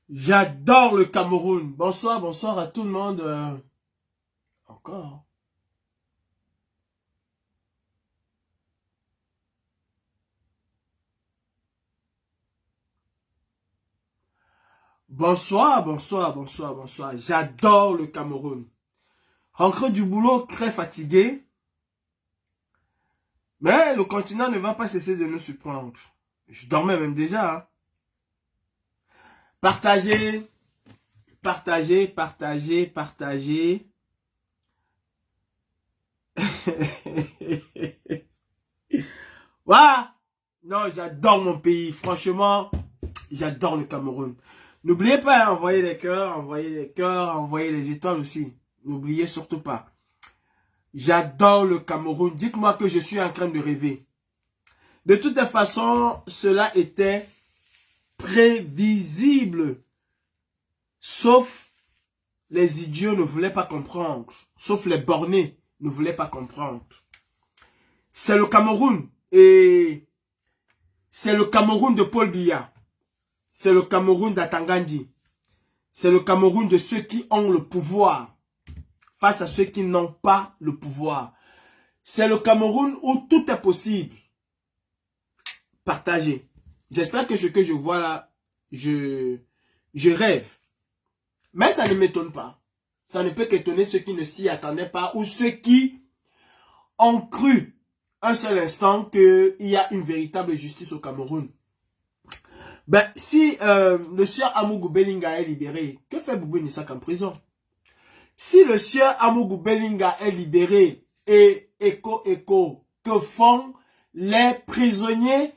J'adore le Cameroun. Bonsoir, bonsoir à tout le monde. Encore. Bonsoir, bonsoir, bonsoir, bonsoir. J'adore le Cameroun. Rentré du boulot très fatigué. Mais le continent ne va pas cesser de nous surprendre. Je dormais même déjà. Hein. Partagez, partagez, partagez, partagez. Voilà. Non, j'adore mon pays. Franchement, j'adore le Cameroun. N'oubliez pas, envoyer les cœurs, envoyer les cœurs, envoyer les étoiles aussi. N'oubliez surtout pas. J'adore le Cameroun. Dites-moi que je suis en train de rêver. De toute façon, cela était prévisible. Sauf les idiots ne voulaient pas comprendre. Sauf les bornés ne voulaient pas comprendre. C'est le Cameroun. Et c'est le Cameroun de Paul Biya. C'est le Cameroun d'Atangandi. C'est le Cameroun de ceux qui ont le pouvoir face à ceux qui n'ont pas le pouvoir. C'est le Cameroun où tout est possible. Partagez. J'espère que ce que je vois là, je rêve. Mais ça ne m'étonne pas. Ça ne peut qu'étonner ceux qui ne s'y attendaient pas ou ceux qui ont cru un seul instant qu'il y a une véritable justice au Cameroun. Ben, si le sieur Amougou Bellinga est libéré, que fait Boubou Nissak en prison? Si le sieur Amougou Bellinga est libéré et que font les prisonniers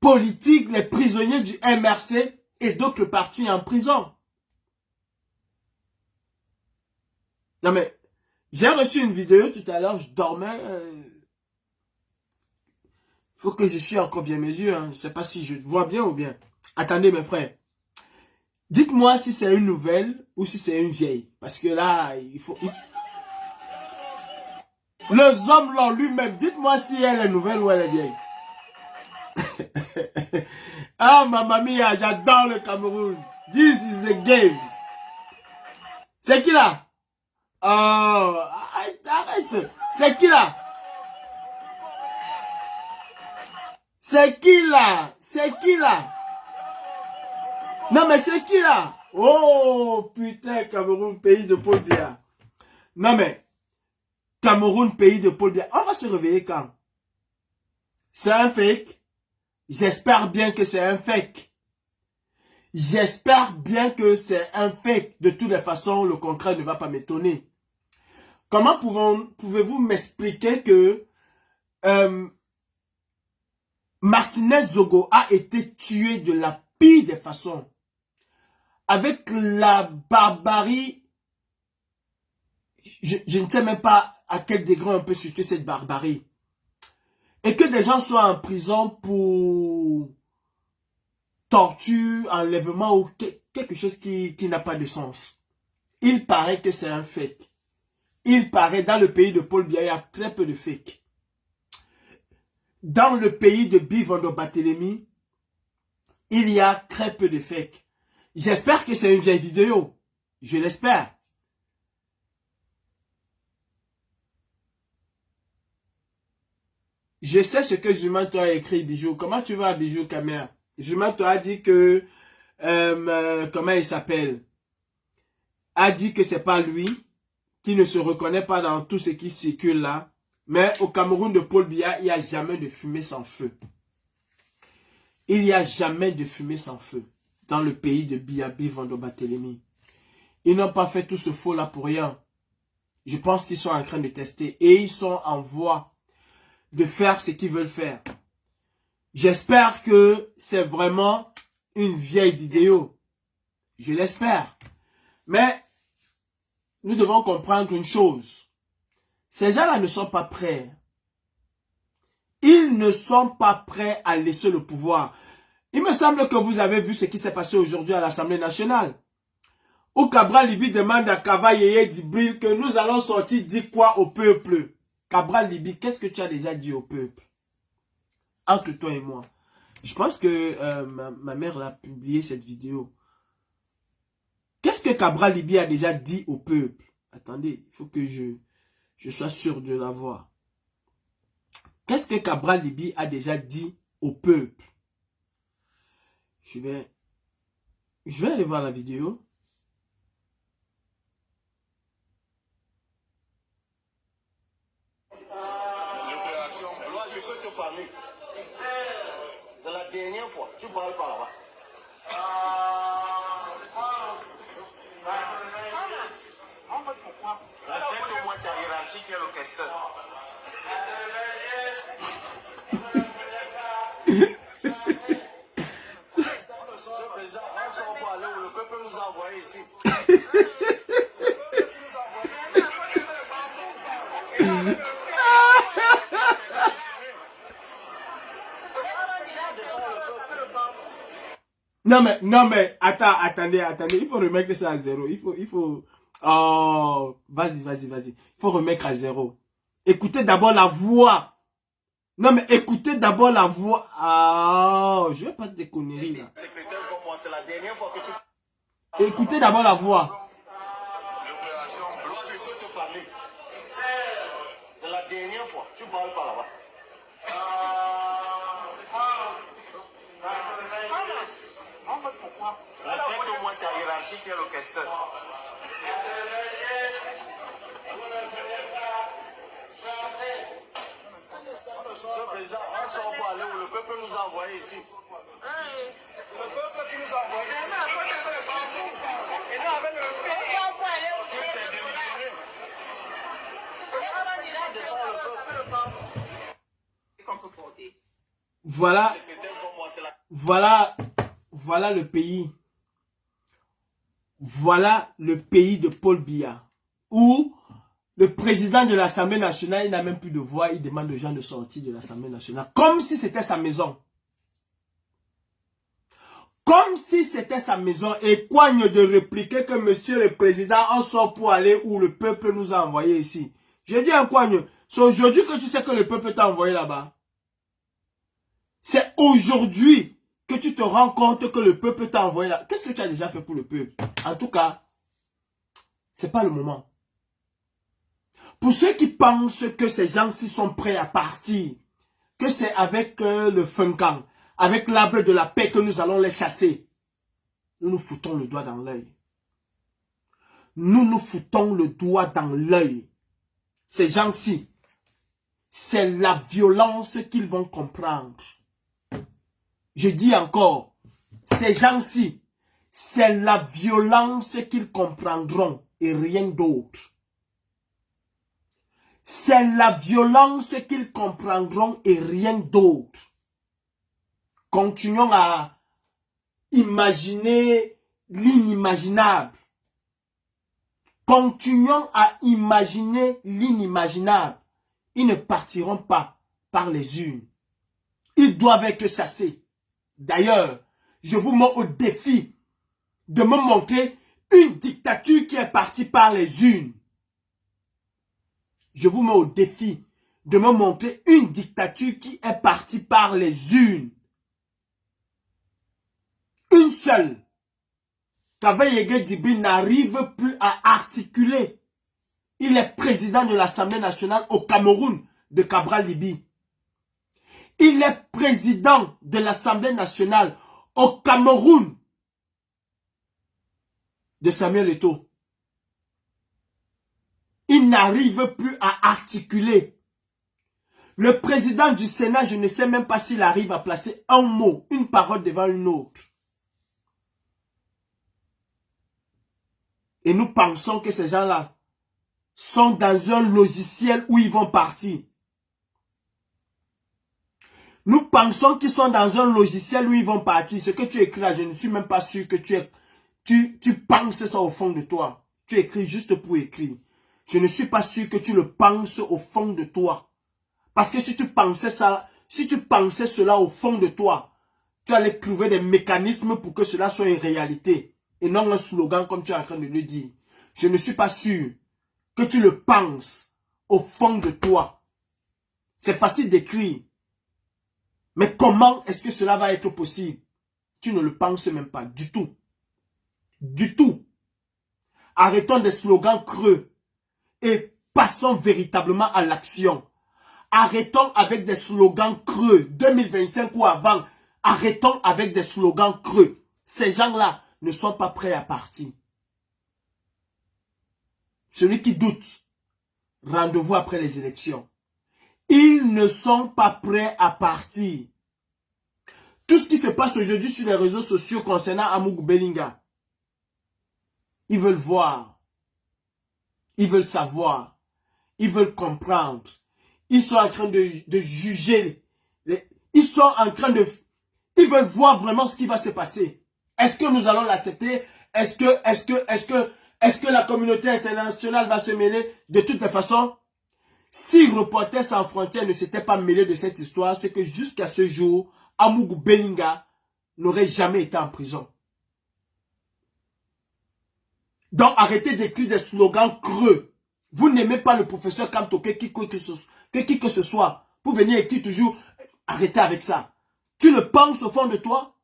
politiques, les prisonniers du MRC et d'autres partis en prison? Non mais, j'ai reçu une vidéo tout à l'heure, je dormais. Faut que je suis encore bien mes yeux. Hein. Je ne sais pas si je vois bien ou bien. Attendez mes frères. Dites-moi si c'est une nouvelle ou si c'est une vieille. Parce que là, il faut... Le Zomlon lui-même, dites-moi si elle est nouvelle ou elle est vieille. Ah, mamma mia, j'adore le Cameroun. This is a game. C'est qui là? Oh, arrête, arrête. C'est qui là? C'est qui là? C'est qui là? Non mais c'est qui là? Oh putain, Cameroun, pays de Paul Biya. Non mais, Cameroun, pays de Paul Biya. On va se réveiller quand? C'est un fake? J'espère bien que c'est un fake. J'espère bien que c'est un fake. De toutes les façons, le contraire ne va pas m'étonner. Comment pouvez-vous m'expliquer que Martinez Zogo a été tué de la pire des façons? Avec la barbarie, je ne sais même pas à quel degré on peut situer cette barbarie. Et que des gens soient en prison pour torture, enlèvement ou quelque chose qui n'a pas de sens. Il paraît que c'est un fake. Il paraît, dans le pays de Paul Biya, il y a très peu de fake. Dans le pays de Bivando Barthélemy, il y a très peu de fake. J'espère que c'est une vieille vidéo. Je l'espère. Je sais ce que Zumanto a écrit, Bijou. Comment tu vas, Bijou Camer? Zumanto a dit que... comment il s'appelle? A dit que c'est pas lui, qui ne se reconnaît pas dans tout ce qui circule là. Mais au Cameroun de Paul Biya, il n'y a jamais de fumée sans feu. Il n'y a jamais de fumée sans feu. Dans le pays de Biya, Bivando Barthélemy. Ils n'ont pas fait tout ce faux là pour rien. Je pense qu'ils sont en train de tester. Et ils sont en voie de faire ce qu'ils veulent faire. J'espère que c'est vraiment une vieille vidéo. Je l'espère. Mais nous devons comprendre une chose. Ces gens-là ne sont pas prêts. Ils ne sont pas prêts à laisser le pouvoir. Il me semble que vous avez vu ce qui s'est passé aujourd'hui à l'Assemblée nationale. Où Cabral Libi demande à Kava Yeye Djibril que nous allons sortir dire quoi au peuple. Cabral Libi, qu'est-ce que tu as déjà dit au peuple? Entre toi et moi. Je pense que ma mère a publié cette vidéo. Qu'est-ce que Cabral Liby a déjà dit au peuple? Attendez, il faut que je sois sûr de la voir. Qu'est-ce que Cabral Liby a déjà dit au peuple? Je vais aller voir la vidéo. C'est la dernière fois. Tu parles pas là-bas. Respecte au moins ta hiérarchie qui est le questeur. Monsieur le Président, on sort pour aller où le peuple nous a envoyé ici. Non mais, attendez, il faut remettre ça à zéro, oh, vas-y, il faut remettre à zéro. Écoutez d'abord la voix. Non mais écoutez d'abord la voix. Ah, je vais pas te conneries là. C'est la dernière fois que tu... Écoutez d'abord la voix. L'opération bloquée, je peux te parler. C'est la dernière fois, tu parles pas là-bas. Respecte au moins ta hiérarchie qui est le questeur. Monsieur le Président, on sort pour aller où le peuple nous a envoyé ici. Le peuple qui nous a envoyé ici. Et nous avec le respect. Tu sais démissionner. Voilà le pays. Voilà le pays de Paul Biya. Où le président de l'Assemblée nationale, il n'a même plus de voix. Il demande aux gens de sortir de l'Assemblée nationale. Comme si c'était sa maison. Comme si c'était sa maison. Et coigne de répliquer que monsieur le président, on sort pour aller où le peuple nous a envoyé ici. Je dis un coigne. C'est aujourd'hui que tu sais que le peuple t'a envoyé là-bas. C'est aujourd'hui que tu te rends compte que le peuple t'a envoyé là. Qu'est-ce que tu as déjà fait pour le peuple? En tout cas, c'est pas le moment. Pour ceux qui pensent que ces gens-ci sont prêts à partir, que c'est avec le Funkan, avec l'arbre de la paix que nous allons les chasser, nous nous foutons le doigt dans l'œil. Nous nous foutons le doigt dans l'œil. Ces gens-ci, c'est la violence qu'ils vont comprendre. Je dis encore, ces gens-ci, c'est la violence qu'ils comprendront et rien d'autre. C'est la violence qu'ils comprendront et rien d'autre. Continuons à imaginer l'inimaginable. Continuons à imaginer l'inimaginable. Ils ne partiront pas par les urnes. Ils doivent être chassés. D'ailleurs, je vous mets au défi de me montrer une dictature qui est partie par les urnes. Je vous mets au défi de me montrer une dictature qui est partie par les urnes. Une seule. Kavaye Dibi n'arrive plus à articuler. Il est président de l'Assemblée nationale au Cameroun de Cabral Liby. Il est président de l'Assemblée nationale au Cameroun de Samuel Eto'o. Il n'arrive plus à articuler. Le président du Sénat, je ne sais même pas s'il arrive à placer un mot, une parole devant une autre. Et nous pensons que ces gens-là sont dans un logiciel où ils vont partir. Nous pensons qu'ils sont dans un logiciel où ils vont partir. Ce que tu écris là, je ne suis même pas sûr que tu penses ça au fond de toi. Tu écris juste pour écrire. Je ne suis pas sûr que tu le penses au fond de toi. Parce que si tu pensais ça, si tu pensais cela au fond de toi, tu allais trouver des mécanismes pour que cela soit une réalité. Et non un slogan comme tu es en train de le dire. Je ne suis pas sûr que tu le penses au fond de toi. C'est facile d'écrire. Mais comment est-ce que cela va être possible? Tu ne le penses même pas du tout. Du tout. Arrêtons des slogans creux et passons véritablement à l'action. Arrêtons avec des slogans creux, 2025 ou avant. Arrêtons avec des slogans creux. Ces gens-là ne sont pas prêts à partir. Celui qui doute, rendez-vous après les élections. Ils ne sont pas prêts à partir. Tout ce qui se passe aujourd'hui sur les réseaux sociaux concernant Amougou Bellinga, ils veulent voir, ils veulent savoir, ils veulent comprendre. Ils sont en train de juger. Ils sont en train de... Ils veulent voir vraiment ce qui va se passer. Est-ce que nous allons l'accepter? Est-ce que la communauté internationale va se mêler? De toutes les façons, si Reporters sans frontières ne s'était pas mêlé de cette histoire, c'est que jusqu'à ce jour, Amougou Bellinga n'aurait jamais été en prison. Donc arrêtez d'écrire des slogans creux. Vous n'aimez pas le professeur Kamtoke, qui que ce soit, pour venir écrire toujours, arrêtez avec ça. Tu le penses au fond de toi?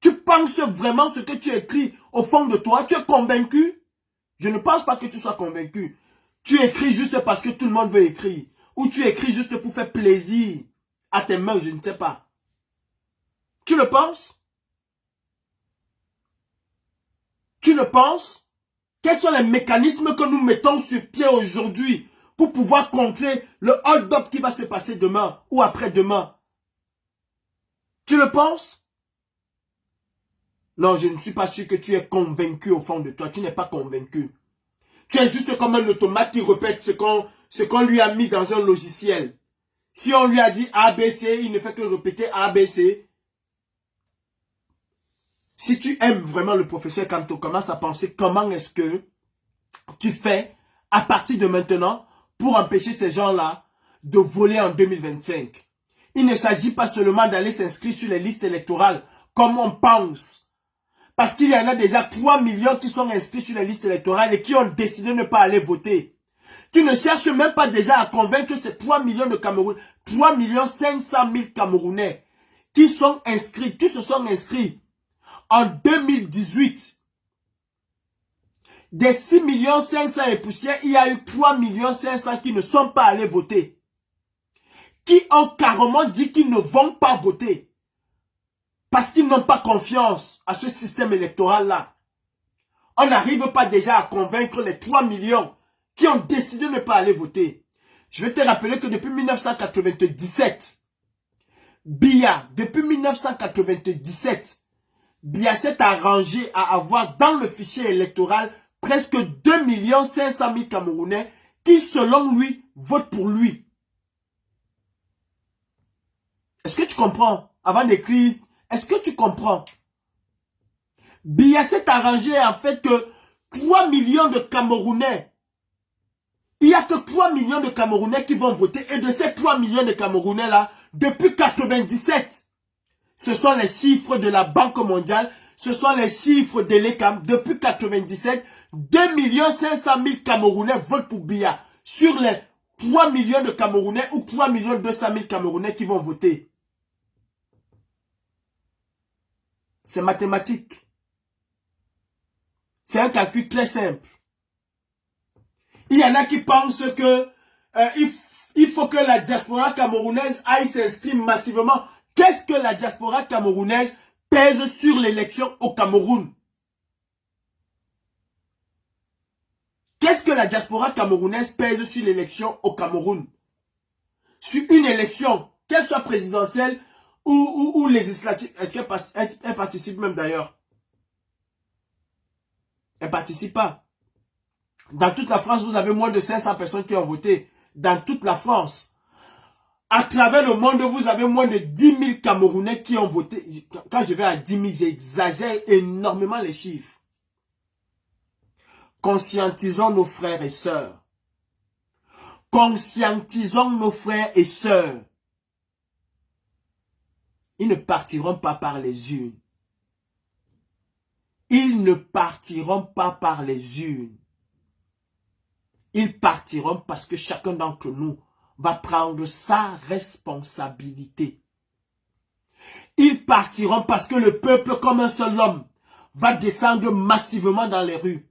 Tu penses vraiment ce que tu écris au fond de toi? Tu es convaincu? Je ne pense pas que tu sois convaincu. Tu écris juste parce que tout le monde veut écrire. Ou tu écris juste pour faire plaisir à tes mains, je ne sais pas. Tu le penses? Tu le penses? Quels sont les mécanismes que nous mettons sur pied aujourd'hui pour pouvoir contrer le hold-up qui va se passer demain ou après-demain? Tu le penses? Non, je ne suis pas sûr que tu es convaincu au fond de toi. Tu n'es pas convaincu. Tu es juste comme un automate qui répète ce qu'on lui a mis dans un logiciel. Si on lui a dit ABC, il ne fait que répéter ABC. Si tu aimes vraiment le professeur Kamto, commence à penser comment est-ce que tu fais à partir de maintenant pour empêcher ces gens-là de voler en 2025. Il ne s'agit pas seulement d'aller s'inscrire sur les listes électorales comme on pense. Parce qu'il y en a déjà 3 millions qui sont inscrits sur les listes électorales et qui ont décidé de ne pas aller voter. Tu ne cherches même pas déjà à convaincre ces 3 millions de Camerounais, 3 500 000 Camerounais qui sont inscrits, qui se sont inscrits en 2018. Des 6 500 000 et poussières, il y a eu 3 500 000 qui ne sont pas allés voter. Qui ont carrément dit qu'ils ne vont pas voter. Parce qu'ils n'ont pas confiance à ce système électoral-là. On n'arrive pas déjà à convaincre les 3 millions qui ont décidé de ne pas aller voter. Je vais te rappeler que depuis 1997, Biya, depuis 1997, Biya s'est arrangé à avoir dans le fichier électoral presque 2 500 000 Camerounais qui, selon lui, votent pour lui. Est-ce que tu comprends? Avant d'écrire, est-ce que tu comprends? Biya s'est arrangé en fait que 3 millions de Camerounais, il n'y a que 3 millions de Camerounais qui vont voter. Et de ces 3 millions de Camerounais là, depuis 97, ce sont les chiffres de la Banque mondiale, ce sont les chiffres de l'ECAM. Depuis 97, 2 500 000 Camerounais votent pour Biya. Sur les 3 millions de Camerounais ou 3 200 000 Camerounais qui vont voter. C'est mathématique. C'est un calcul très simple. Il y en a qui pensent que il faut que la diaspora camerounaise aille s'inscrire massivement. Qu'est-ce que la diaspora camerounaise pèse sur l'élection au Cameroun? Qu'est-ce que la diaspora camerounaise pèse sur l'élection au Cameroun? Sur une élection, qu'elle soit présidentielle ou législative. Est-ce qu'elle participe même d'ailleurs? Elle ne participe pas. Dans toute la France, vous avez moins de 500 personnes qui ont voté. Dans toute la France. À travers le monde, vous avez moins de 10 000 Camerounais qui ont voté. Quand je vais à 10 000, j'exagère énormément les chiffres. Conscientisons nos frères et sœurs. Conscientisons nos frères et sœurs. Ils ne partiront pas par les urnes. Ils ne partiront pas par les urnes. Ils partiront parce que chacun d'entre nous va prendre sa responsabilité. Ils partiront parce que le peuple, comme un seul homme, va descendre massivement dans les rues.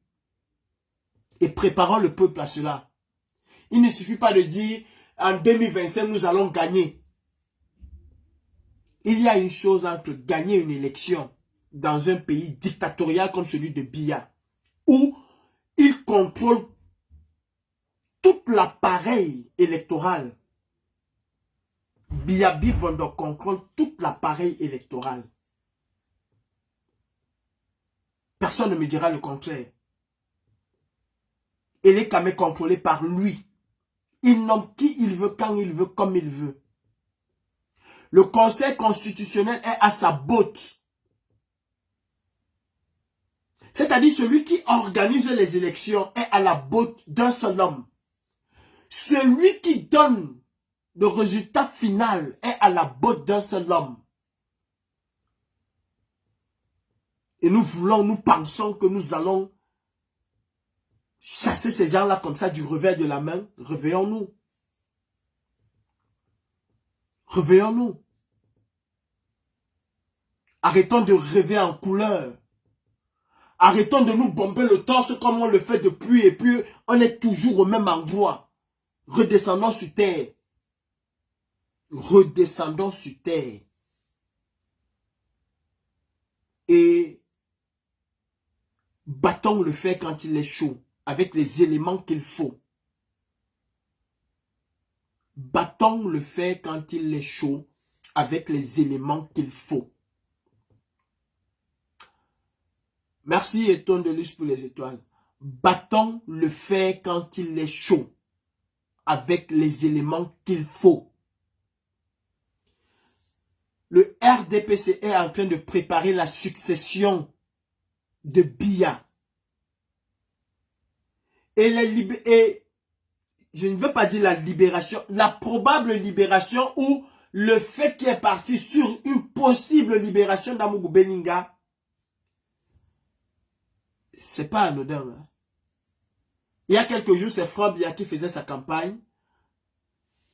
Et préparons le peuple à cela. Il ne suffit pas de dire, en 2025, nous allons gagner. Il y a une chose entre gagner une élection dans un pays dictatorial comme celui de Biya, où il contrôle tout l'appareil électoral. Biya Bikondo contrôle tout l'appareil électoral. Personne ne me dira le contraire. Et les Kame contrôlés par lui. Il nomme qui il veut, quand il veut, comme il veut. Le Conseil constitutionnel est à sa botte. C'est-à-dire celui qui organise les élections est à la botte d'un seul homme. Celui qui donne le résultat final est à la botte d'un seul homme. Et nous pensons que nous allons chasser ces gens-là comme ça du revers de la main. Réveillons-nous. Réveillons-nous. Arrêtons de rêver en couleur. Arrêtons de nous bomber le torse comme on le fait depuis et puis on est toujours au même endroit. Redescendons sur terre. Redescendons sur terre. Et battons le fer quand il est chaud, avec les éléments qu'il faut. Battons le fer quand il est chaud, avec les éléments qu'il faut. Merci Eton de Luce pour les étoiles. Battons le fer quand il est chaud, avec les éléments qu'il faut. Le RDPC est en train de préparer la succession de Biya. Et je ne veux pas dire la libération, la probable libération ou le fait qu'il est parti sur une possible libération d'Amougou Beninga, c'est pas anodin. Hein? Il y a quelques jours, c'est Franck Biya qui faisait sa campagne.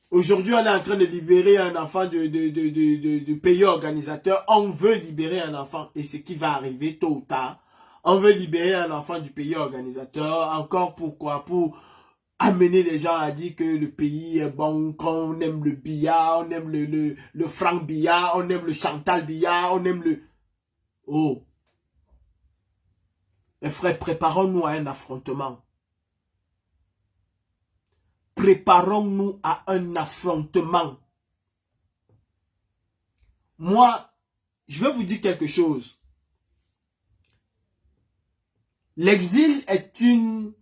Aujourd'hui, on est en train de libérer un enfant du pays organisateur. On veut libérer un enfant. Et ce qui va arriver tôt ou tard. On veut libérer un enfant du pays organisateur. Encore pourquoi? Pour amener les gens à dire que le pays est bon, qu'on aime le Biya, on aime le Franck Biya, on aime le Chantal Biya, on aime le... Oh! Mes frères, préparons-nous à un affrontement. Préparons-nous à un affrontement. Moi, je vais vous dire quelque chose. L'exil est une...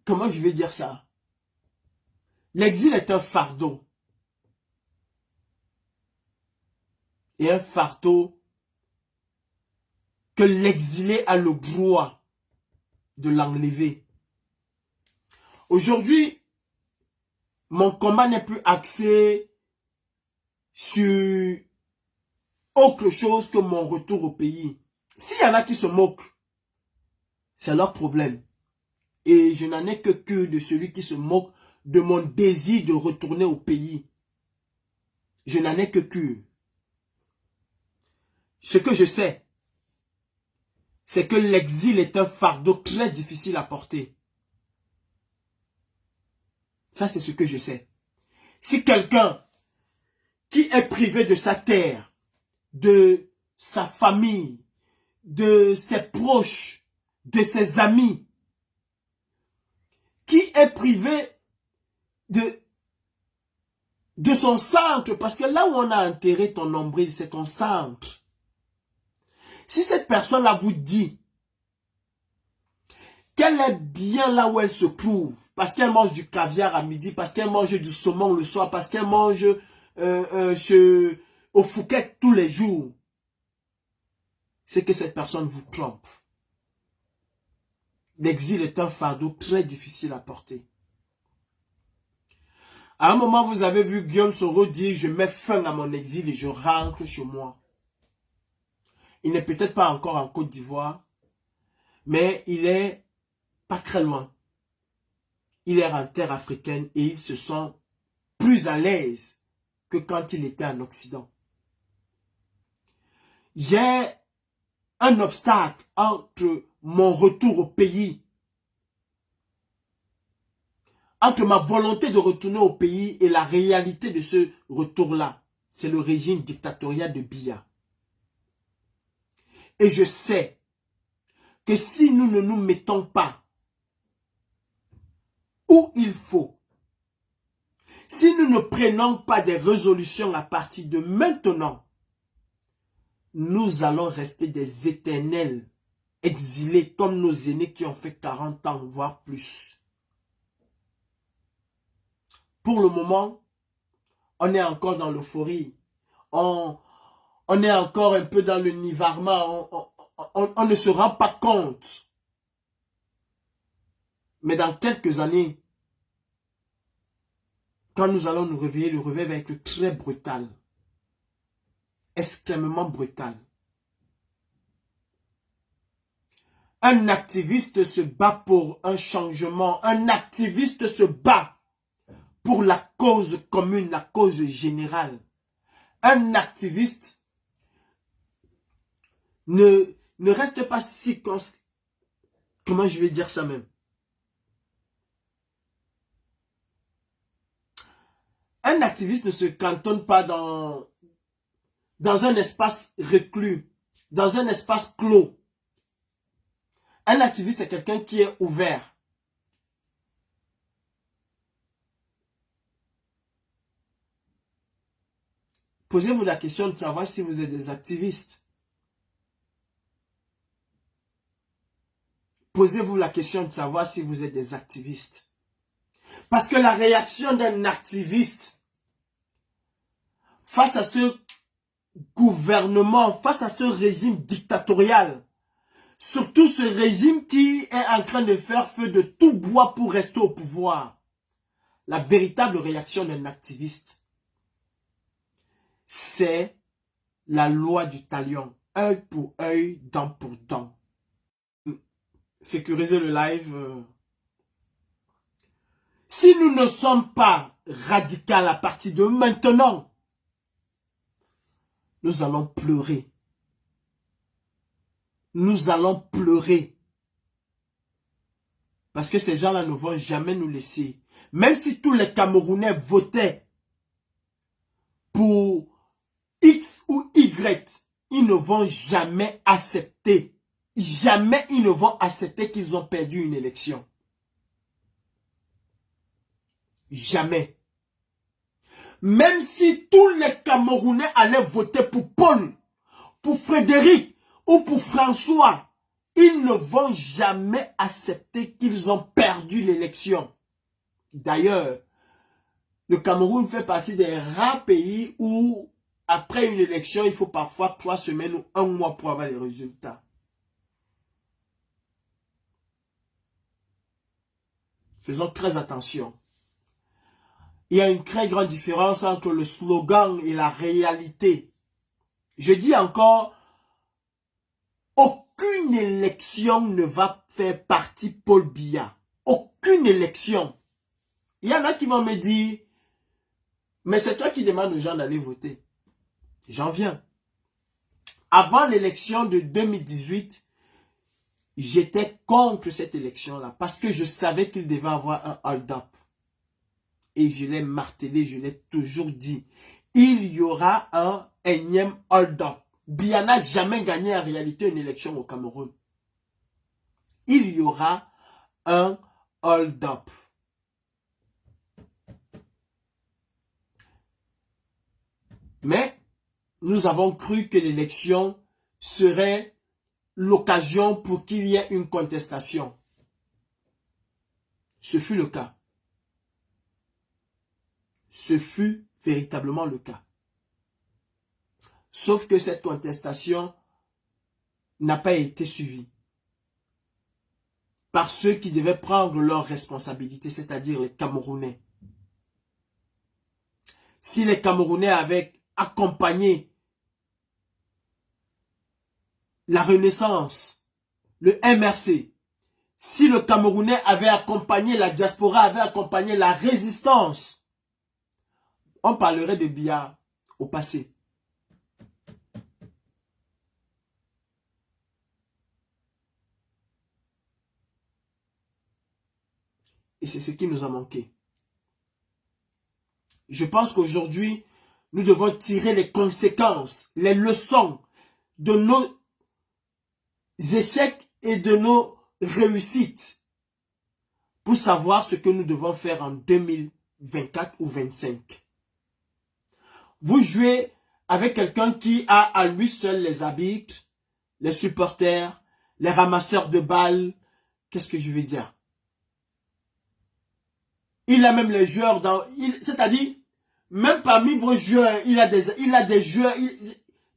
Comment je vais dire ça? L'exil est un fardeau. Et un fardeau que l'exilé a le droit de l'enlever. Aujourd'hui, mon combat n'est plus axé sur autre chose que mon retour au pays. S'il y en a qui se moquent, c'est leur problème. Et je n'en ai que de celui qui se moque de mon désir de retourner au pays. Je n'en ai que. Ce que je sais, c'est que l'exil est un fardeau très difficile à porter. Ça, c'est ce que je sais. Si quelqu'un qui est privé de sa terre, de sa famille, de ses proches, de ses amis, qui est privé de son centre, parce que là où on a enterré ton nombril, c'est ton centre. Si cette personne-là vous dit qu'elle est bien là où elle se trouve, parce qu'elle mange du caviar à midi, parce qu'elle mange du saumon le soir, parce qu'elle mange au Fouquet tous les jours, c'est que cette personne vous trompe. L'exil est un fardeau très difficile à porter. À un moment, vous avez vu Guillaume Soro dire « Je mets fin à mon exil et je rentre chez moi ». Il n'est peut-être pas encore en Côte d'Ivoire, mais il est pas très loin. il est en terre africaine et il se sent plus à l'aise que quand il était en Occident. J'ai un obstacle entre mon retour au pays, entre ma volonté de retourner au pays et la réalité de ce retour-là. C'est le régime dictatorial de Biya. Et je sais que si nous ne nous mettons pas où il faut, si nous ne prenons pas des résolutions à partir de maintenant, nous allons rester des éternels exilés comme nos aînés qui ont fait 40 ans, voire plus. Pour le moment, on est encore dans l'euphorie. On est encore un peu dans le nirvana. On ne se rend pas compte. Mais dans quelques années, quand nous allons nous réveiller, le réveil va être très brutal. Extrêmement brutal. Un activiste se bat pour un changement. Un activiste se bat pour la cause commune, la cause générale. Un activiste ne reste pas si... Comment je vais dire ça même? Un activiste ne se cantonne pas dans un espace reclus, dans un espace clos. Un activiste, c'est quelqu'un qui est ouvert. Posez-vous la question de savoir si vous êtes des activistes. Posez-vous la question de savoir si vous êtes des activistes. Parce que la réaction d'un activiste face à ce gouvernement, face à ce régime dictatorial, surtout ce régime qui est en train de faire feu de tout bois pour rester au pouvoir, la véritable réaction d'un activiste, c'est la loi du talion. Œil pour œil, dent pour dent. Sécuriser le live. Si nous ne sommes pas radicaux à partir de maintenant, nous allons pleurer. Nous allons pleurer. Parce que ces gens-là ne vont jamais nous laisser. Même si tous les Camerounais votaient pour X ou Y, ils ne vont jamais accepter. Jamais ils ne vont accepter qu'ils ont perdu une élection. Jamais. Même si tous les Camerounais allaient voter pour Paul, pour Frédéric ou pour François, ils ne vont jamais accepter qu'ils ont perdu l'élection. D'ailleurs, le Cameroun fait partie des rares pays où, après une élection, il faut parfois 3 semaines ou 1 mois pour avoir les résultats. Faisons très attention. Il y a une très grande différence entre le slogan et la réalité. Je dis encore, aucune élection ne va faire partie Paul Biya. Aucune élection. Il y en a qui vont me dire, mais c'est toi qui demandes aux gens d'aller voter. J'en viens. Avant l'élection de 2018, j'étais contre cette élection-là parce que je savais qu'il devait avoir un hold-up. Et je l'ai martelé, je l'ai toujours dit. Il y aura un énième hold-up. Biya n'a jamais gagné en réalité une élection au Cameroun. Il y aura un hold-up. Mais nous avons cru que l'élection serait l'occasion pour qu'il y ait une contestation. Ce fut le cas. Ce fut véritablement le cas. Sauf que cette contestation n'a pas été suivie par ceux qui devaient prendre leurs responsabilités, c'est-à-dire les Camerounais. Si les Camerounais avaient accompagné la Renaissance, le MRC, si le Camerounais avait accompagné la diaspora, avait accompagné la résistance, on parlerait de Biya au passé. Et c'est ce qui nous a manqué. Je pense qu'aujourd'hui, nous devons tirer les conséquences, les leçons de nos échecs et de nos réussites pour savoir ce que nous devons faire en 2024 ou 2025. Vous jouez avec quelqu'un qui a à lui seul les arbitres, les supporters, les ramasseurs de balles. Qu'est-ce que je vais dire? Il a même les joueurs dans... C'est-à-dire, même parmi vos joueurs, il a des joueurs,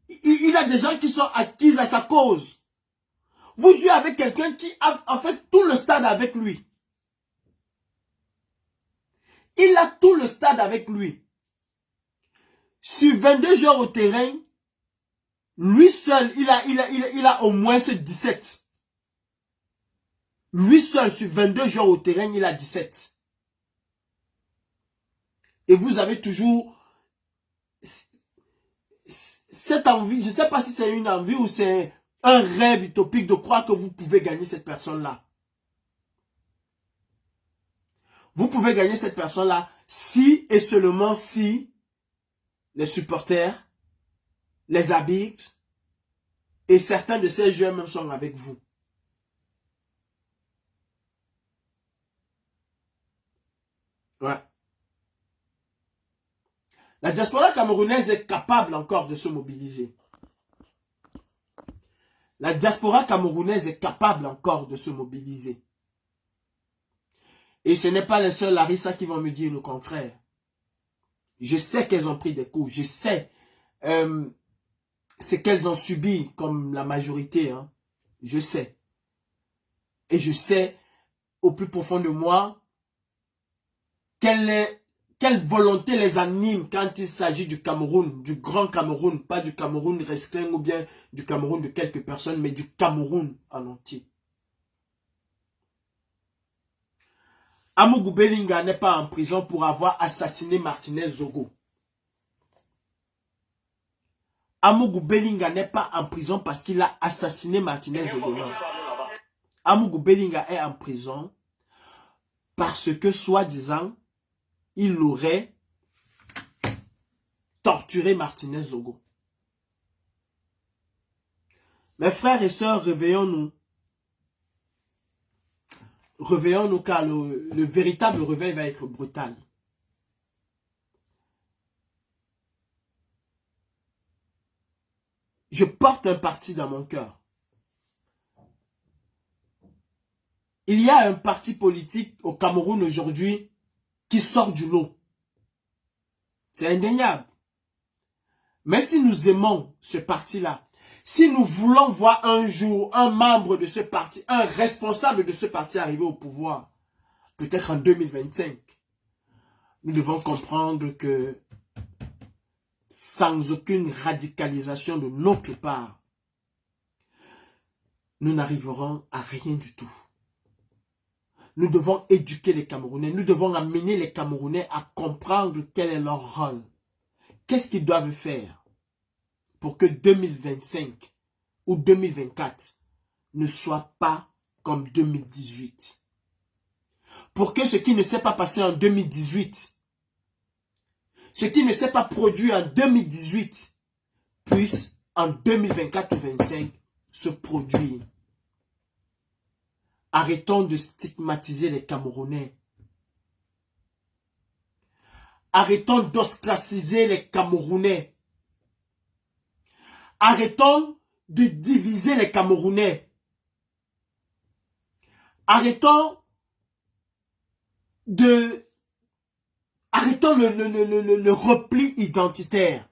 il a des gens qui sont acquis à sa cause. Vous jouez avec quelqu'un qui a en fait tout le stade avec lui. Il a tout le stade avec lui. Sur 22 joueurs au terrain, lui seul, il a au moins ce 17. Lui seul, sur 22 joueurs au terrain, il a 17. Et vous avez toujours cette envie, je ne sais pas si c'est une envie ou c'est un rêve utopique de croire que vous pouvez gagner cette personne-là. Vous pouvez gagner cette personne-là si et seulement si les supporters, les arbitres et certains de ces joueurs même sont avec vous. Ouais. La diaspora camerounaise est capable encore de se mobiliser. La diaspora camerounaise est capable encore de se mobiliser. Et ce n'est pas les seuls Larissa qui vont me dire le contraire. Je sais qu'elles ont pris des coups. Je sais ce qu'elles ont subi comme la majorité. Hein. Je sais. Et je sais au plus profond de moi quelle volonté les anime quand il s'agit du Cameroun, du grand Cameroun, pas du Cameroun restreint ou bien du Cameroun de quelques personnes, mais du Cameroun en entier. Amougou Bellinga n'est pas en prison pour avoir assassiné Martinez Zogo. Amougou Bellinga n'est pas en prison parce qu'il a assassiné Martinez Zogo. Amougou Bellinga est en prison parce que, soi-disant, il aurait torturé Martinez Zogo. Mes frères et sœurs, réveillons-nous. Réveillons-nous car le véritable réveil va être brutal. Je porte un parti dans mon cœur. Il y a un parti politique au Cameroun aujourd'hui qui sort du lot. C'est indéniable. Mais si nous aimons ce parti-là, si nous voulons voir un jour un membre de ce parti, un responsable de ce parti arriver au pouvoir, peut-être en 2025, nous devons comprendre que sans aucune radicalisation de notre part, nous n'arriverons à rien du tout. Nous devons éduquer les Camerounais. Nous devons amener les Camerounais à comprendre quel est leur rôle. Qu'est-ce qu'ils doivent faire pour que 2025 ou 2024 ne soit pas comme 2018. Pour que ce qui ne s'est pas passé en 2018, ce qui ne s'est pas produit en 2018, puisse en 2024 ou 2025 se produire. Arrêtons de stigmatiser les Camerounais. Arrêtons d'ostraciser les Camerounais. Arrêtons de diviser les Camerounais. Arrêtons le repli identitaire.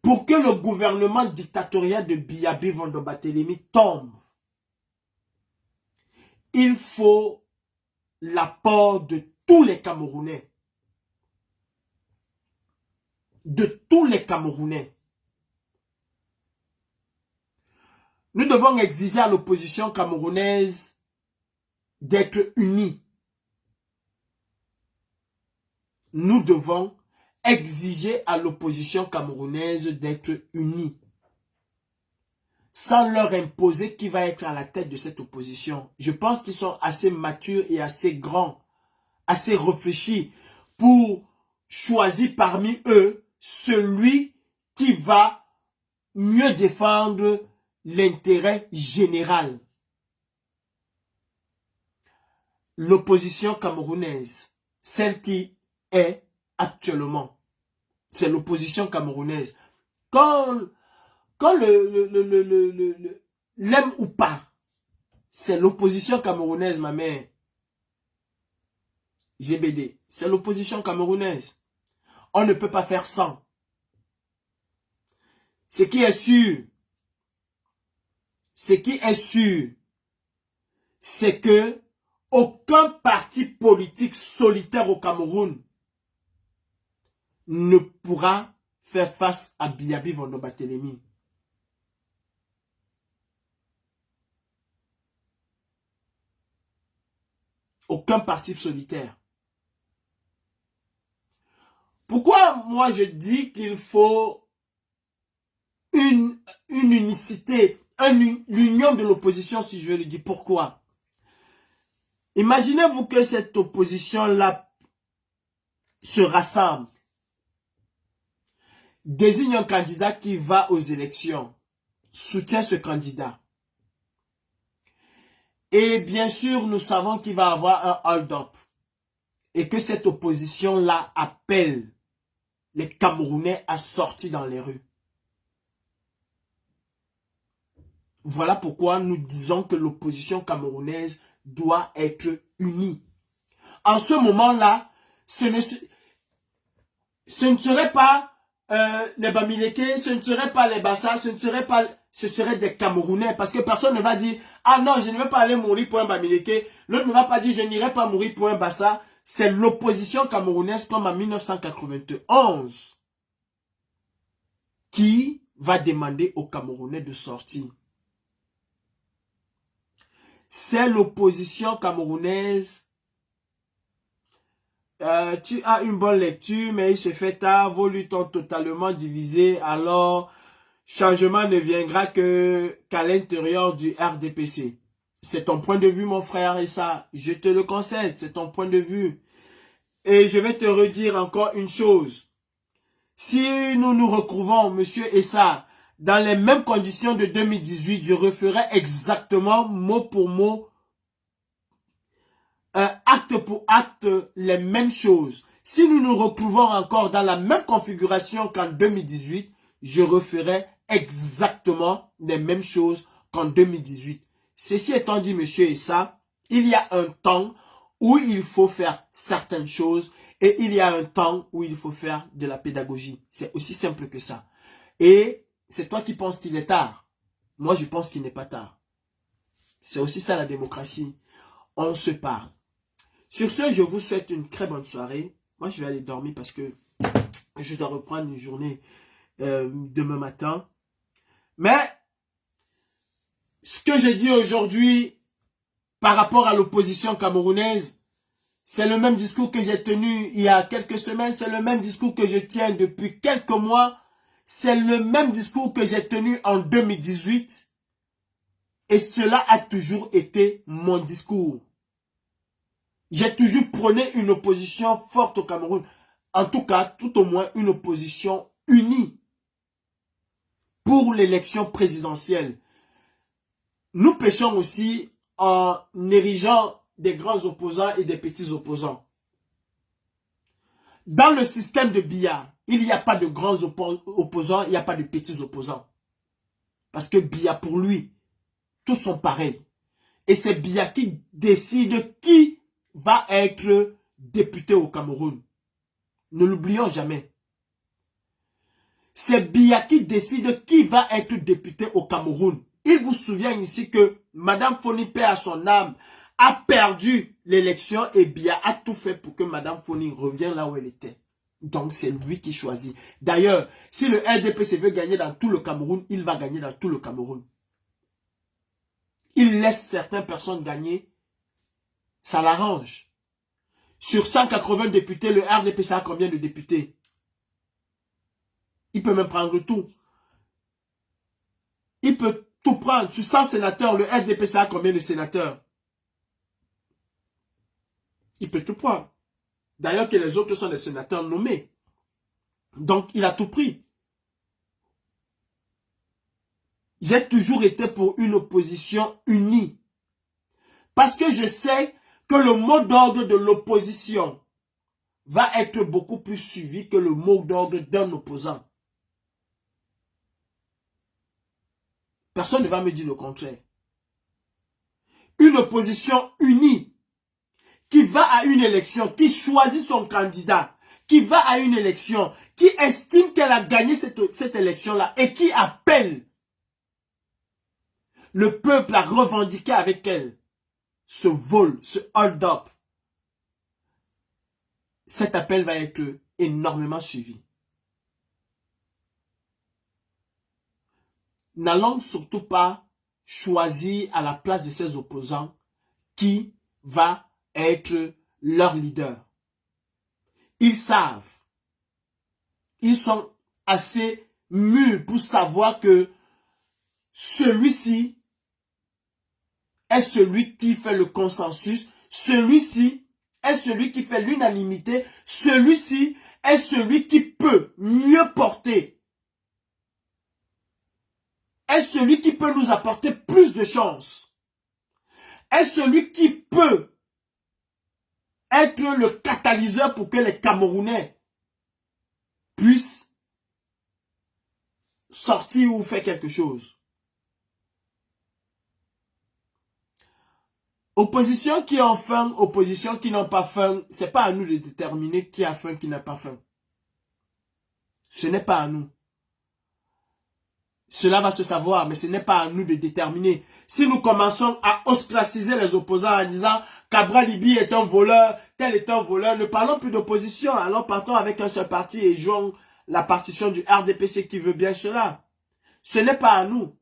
Pour que le gouvernement dictatorial de Biyabi Vondo Barthélémy tombe, il faut l'apport de tous les Camerounais. De tous les Camerounais. Nous devons exiger à l'opposition camerounaise d'être unie. Nous devons exiger à l'opposition camerounaise d'être unie. Sans leur imposer qui va être à la tête de cette opposition. Je pense qu'ils sont assez matures et assez grands, assez réfléchis pour choisir parmi eux celui qui va mieux défendre l'intérêt général. L'opposition camerounaise, celle qui est actuellement, c'est l'opposition camerounaise. Quand l'aime ou pas, c'est l'opposition camerounaise, ma mère. GBD, c'est l'opposition camerounaise. On ne peut pas faire sans. Ce qui est sûr, c'est que aucun parti politique solitaire au Cameroun ne pourra faire face à Biabi Vondo-Barthélemy. Aucun parti solitaire. Pourquoi moi je dis qu'il faut une unicité, l'union de l'opposition, si je le dis. Pourquoi? Imaginez-vous que cette opposition-là se rassemble, désigne un candidat qui va aux élections, soutient ce candidat. Et bien sûr, nous savons qu'il va avoir un hold-up. Et que cette opposition-là appelle les Camerounais à sortir dans les rues. Voilà pourquoi nous disons que l'opposition camerounaise doit être unie. En ce moment-là, ce ne serait pas les Bamileke, ce ne serait pas les Bassa, ce serait des Camerounais. Parce que personne ne va dire, ah non, je ne vais pas aller mourir pour un Bamileke. L'autre ne va pas dire, je n'irai pas mourir pour un Bassa. C'est l'opposition camerounaise comme en 1991 qui va demander aux Camerounais de sortir. C'est l'opposition camerounaise. Tu as une bonne lecture, mais il se fait tard. Vos luttes ont totalement divisé. Alors, changement ne viendra qu'à l'intérieur du RDPC. C'est ton point de vue, mon frère, et ça, je te le concède. C'est ton point de vue. Et je vais te redire encore une chose. Si nous nous retrouvons, monsieur Essa, dans les mêmes conditions de 2018, je referai exactement mot pour mot, acte pour acte, les mêmes choses. Si nous nous retrouvons encore dans la même configuration qu'en 2018, je referai exactement les mêmes choses qu'en 2018. Ceci étant dit, monsieur Essa, il y a un temps où il faut faire certaines choses et il y a un temps où il faut faire de la pédagogie. C'est aussi simple que ça. Et c'est toi qui penses qu'il est tard. Moi, je pense qu'il n'est pas tard. C'est aussi ça la démocratie. On se parle. Sur ce, je vous souhaite une très bonne soirée. Moi, je vais aller dormir parce que je dois reprendre une journée demain matin. Mais ce que je dis aujourd'hui par rapport à l'opposition camerounaise, c'est le même discours que j'ai tenu il y a quelques semaines. C'est le même discours que je tiens depuis quelques mois. C'est le même discours que j'ai tenu en 2018. Et cela a toujours été mon discours. J'ai toujours prôné une opposition forte au Cameroun. En tout cas, tout au moins une opposition unie pour l'élection présidentielle. Nous péchons aussi en érigeant des grands opposants et des petits opposants. Dans le système de Biya, il n'y a pas de grands opposants, il n'y a pas de petits opposants. Parce que Biya, pour lui, tous sont pareils. Et c'est Biya qui décide qui va être député au Cameroun. Ne l'oublions jamais. C'est Biya qui décide qui va être député au Cameroun. Il vous souvient ici que Madame Foni, paix à son âme, a perdu l'élection et Biya a tout fait pour que Madame Foni revienne là où elle était. Donc c'est lui qui choisit. D'ailleurs, si le RDPC veut gagner dans tout le Cameroun, il va gagner dans tout le Cameroun. il laisse certaines personnes gagner, ça l'arrange. Sur 180 députés, le RDPC a combien de députés? Il peut même prendre tout. Il peut tout prendre. Sur 100 sénateurs, le RDPC a combien de sénateurs? Il peut tout prendre. D'ailleurs que les autres sont des sénateurs nommés. Donc, il a tout pris. J'ai toujours été pour une opposition unie. Parce que je sais que le mot d'ordre de l'opposition va être beaucoup plus suivi que le mot d'ordre d'un opposant. Personne ne va me dire le contraire. Une opposition unie qui va à une élection, qui choisit son candidat, qui va à une élection, qui estime qu'elle a gagné cette élection-là et qui appelle le peuple à revendiquer avec elle ce vol, ce hold-up. Cet appel va être énormément suivi. N'allons surtout pas choisir à la place de ces opposants qui va être leur leader. Ils savent. Ils sont assez mûrs pour savoir que celui-ci est celui qui fait le consensus. Celui-ci est celui qui fait l'unanimité. Celui-ci est celui qui peut mieux porter. Est celui qui peut nous apporter plus de chance. Est celui qui peut être le catalyseur pour que les Camerounais puissent sortir ou faire quelque chose. Opposition qui ont faim, opposition qui n'ont pas faim, c'est pas à nous de déterminer qui a faim, qui n'a pas faim. Ce n'est pas à nous. Cela va se savoir, mais ce n'est pas à nous de déterminer. Si nous commençons à ostraciser les opposants en disant Cabral Libi est un voleur, tel est un voleur, ne parlons plus d'opposition. Alors partons avec un seul parti et jouons la partition du RDPC qui veut bien cela. Ce n'est pas à nous.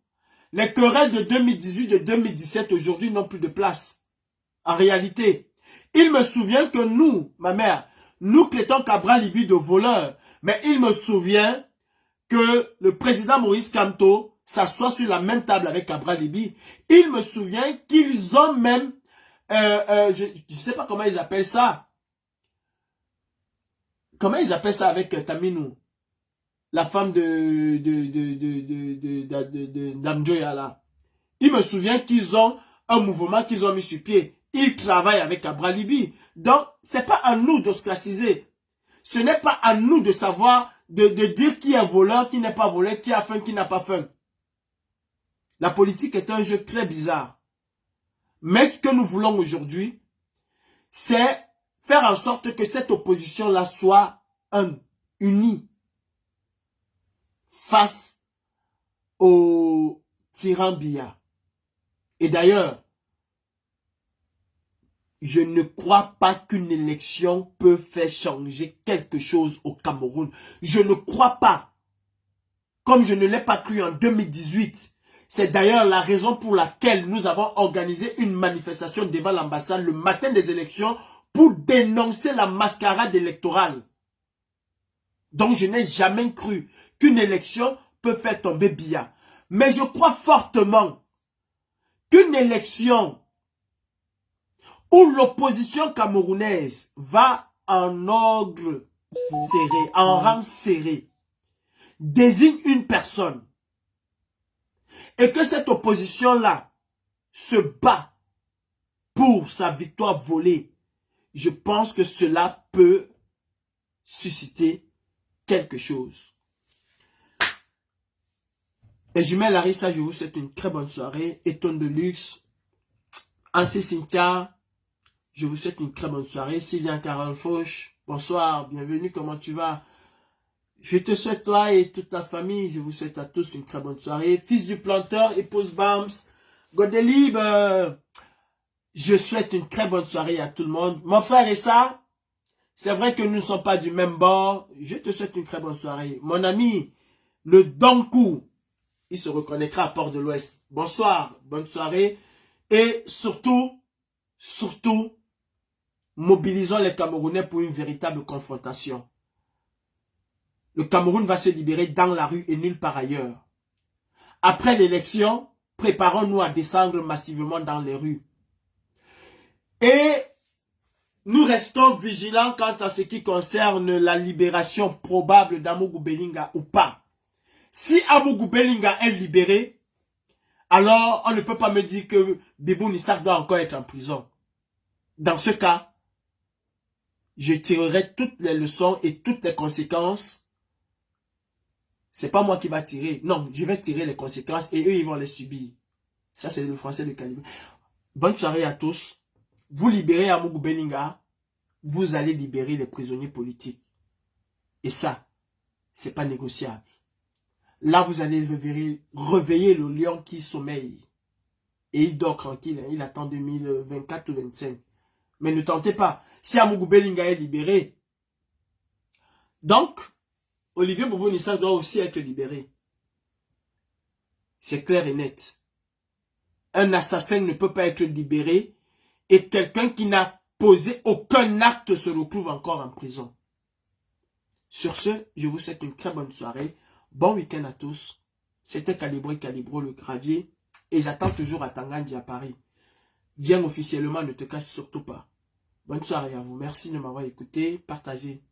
Les querelles de 2018, de 2017 aujourd'hui n'ont plus de place. En réalité, il me souvient que nous, ma mère, nous traitons Cabral Libi de voleur. Mais il me souvient que le président Maurice Kamto s'assoit sur la même table avec Cabral Libi. Il me souvient qu'ils ont même, je ne sais pas comment ils appellent ça. Comment ils appellent ça avec Taminou, la femme de Damjoya là. Il me souvient qu'ils ont un mouvement qu'ils ont mis sur pied. Ils travaillent avec Cabral Libi. Donc, c'est pas à nous d'ostraciser. Ce n'est pas à nous de savoir, de dire qui est voleur, qui n'est pas voleur, qui a faim, qui n'a pas faim. La politique est un jeu très bizarre. Mais ce que nous voulons aujourd'hui, c'est faire en sorte que cette opposition-là soit unie face au tyran Biya. Et d'ailleurs, je ne crois pas qu'une élection peut faire changer quelque chose au Cameroun. Je ne crois pas. Comme je ne l'ai pas cru en 2018. C'est d'ailleurs la raison pour laquelle nous avons organisé une manifestation devant l'ambassade le matin des élections pour dénoncer la mascarade électorale. Donc je n'ai jamais cru qu'une élection peut faire tomber Biya. Mais je crois fortement qu'une élection où l'opposition camerounaise va en ordre serré, en rang serré, désigne une personne et que cette opposition-là se bat pour sa victoire volée, je pense que cela peut susciter quelque chose. Et jumelle Larissa, je vous souhaite une très bonne soirée. Eton de luxe. Ancy Cynthia, je vous souhaite une très bonne soirée. Sylvian Carole Fauche, bonsoir, bienvenue, comment tu vas? Je te souhaite, toi et toute ta famille, je vous souhaite à tous une très bonne soirée. Fils du planteur, épouse Bams, Godelib, je souhaite une très bonne soirée à tout le monde. Mon frère et ça, c'est vrai que nous ne sommes pas du même bord, je te souhaite une très bonne soirée. Mon ami, le Donkou, il se reconnaîtra à Port de l'Ouest. Bonsoir, bonne soirée. Et surtout, mobilisons les Camerounais pour une véritable confrontation. Le Cameroun va se libérer dans la rue et nulle part ailleurs. Après l'élection, préparons-nous à descendre massivement dans les rues. Et nous restons vigilants quant à ce qui concerne la libération probable d'Amougou Bellinga ou pas. Si Amougou Bellinga est libéré, alors on ne peut pas me dire que Bibou Nissak doit encore être en prison. Dans ce cas, je tirerai toutes les leçons et toutes les conséquences. C'est pas moi qui va tirer. Non, je vais tirer les conséquences et eux, ils vont les subir. Ça, c'est le français de calibre. Bonne soirée à tous. Vous libérez Amougou Bellinga, vous allez libérer les prisonniers politiques. Et ça, c'est pas négociable. Là, vous allez réveiller le lion qui sommeille. Et il dort tranquille. Il attend 2024 ou 2025. Mais ne tentez pas. Si Amougou Bellinga est libéré, donc, Olivier Bobo Nissak doit aussi être libéré. C'est clair et net. Un assassin ne peut pas être libéré et quelqu'un qui n'a posé aucun acte se retrouve encore en prison. Sur ce, je vous souhaite une très bonne soirée. Bon week-end à tous. C'était Calibré Calibro le gravier. Et j'attends toujours à Tangandi à Paris. Viens officiellement, ne te casse surtout pas. Bonne soirée à vous. Merci de m'avoir écouté. Partagez.